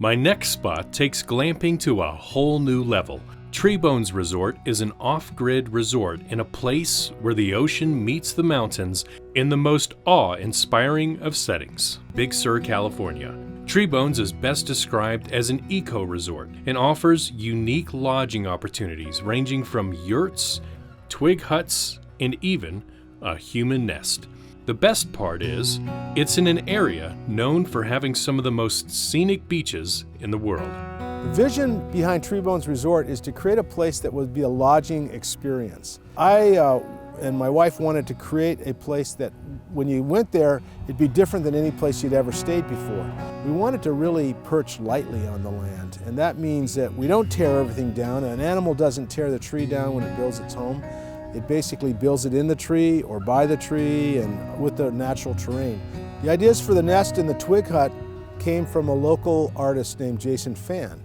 My next spot takes glamping to a whole new level. Treebones Resort is an off-grid resort in a place where the ocean meets the mountains in the most awe-inspiring of settings, Big Sur, California. Treebones is best described as an eco-resort and offers unique lodging opportunities ranging from yurts, twig huts, and even a human nest. The best part is, it's in an area known for having some of the most scenic beaches in the world. The vision behind Treebones Resort is to create a place that would be a lodging experience. I and my wife wanted to create a place that when you went there, it'd be different than any place you'd ever stayed before. We wanted to really perch lightly on the land, and that means that we don't tear everything down. An animal doesn't tear the tree down when it builds its home. It basically builds it in the tree or by the tree and with the natural terrain. The ideas for the nest and the twig hut came from a local artist named Jason Fan.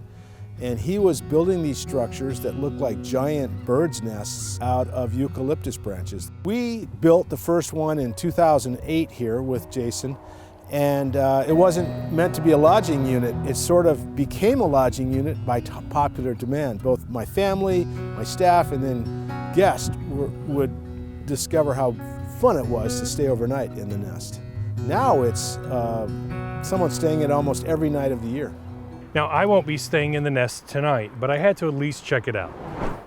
And he was building these structures that looked like giant birds' nests out of eucalyptus branches. We built the first one in 2008 here with Jason, and it wasn't meant to be a lodging unit. It sort of became a lodging unit by popular demand. Both my family, my staff, and then guests would discover how fun it was to stay overnight in the nest. Now it's someone staying it almost every night of the year. Now, I won't be staying in the nest tonight, but I had to at least check it out.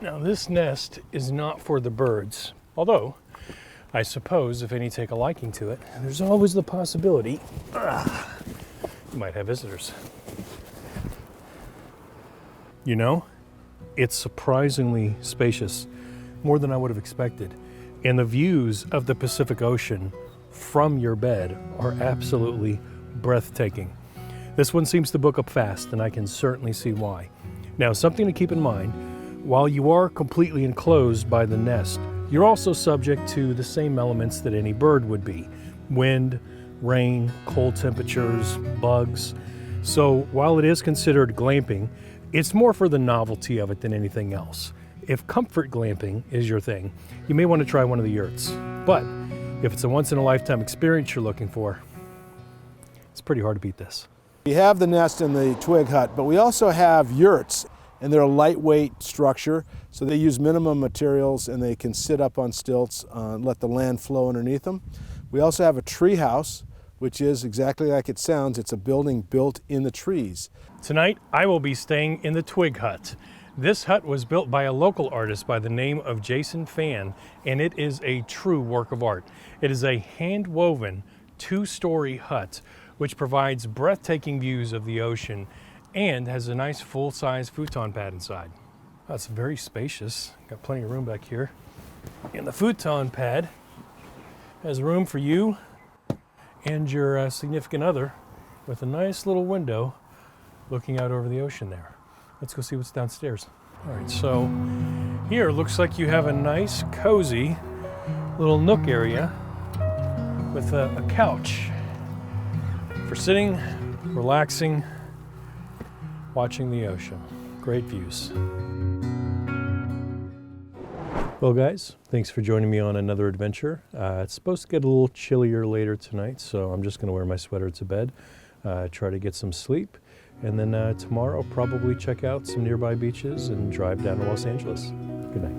Now, this nest is not for the birds, although I suppose if any take a liking to it, there's always the possibility you might have visitors. You know, it's surprisingly spacious, more than I would have expected, and the views of the Pacific Ocean from your bed are absolutely breathtaking. This one seems to book up fast, and I can certainly see why. Now, something to keep in mind, while you are completely enclosed by the nest, you're also subject to the same elements that any bird would be: wind, rain, cold temperatures, bugs. So while it is considered glamping, it's more for the novelty of it than anything else. If comfort glamping is your thing, you may want to try one of the yurts. But if it's a once-in-a-lifetime experience you're looking for, it's pretty hard to beat this. We have the nest and the twig hut, but we also have yurts, and they're a lightweight structure, so they use minimum materials and they can sit up on stilts and let the land flow underneath them. We also have a tree house, which is exactly like it sounds. It's a building built in the trees. Tonight, I will be staying in the twig hut. This hut was built by a local artist by the name of Jason Fan, and it is a true work of art. It is a hand-woven, two-story hut which provides breathtaking views of the ocean and has a nice full-size futon pad inside. That's very spacious. Got plenty of room back here. And the futon pad has room for you and your significant other with a nice little window looking out over the ocean there. Let's go see what's downstairs. All right, so here looks like you have a nice, cozy little nook area with a couch for sitting, relaxing, watching the ocean. Great views. Well guys, thanks for joining me on another adventure. It's supposed to get a little chillier later tonight, so I'm just gonna wear my sweater to bed, try to get some sleep, and then tomorrow probably check out some nearby beaches and drive down to Los Angeles. Good night.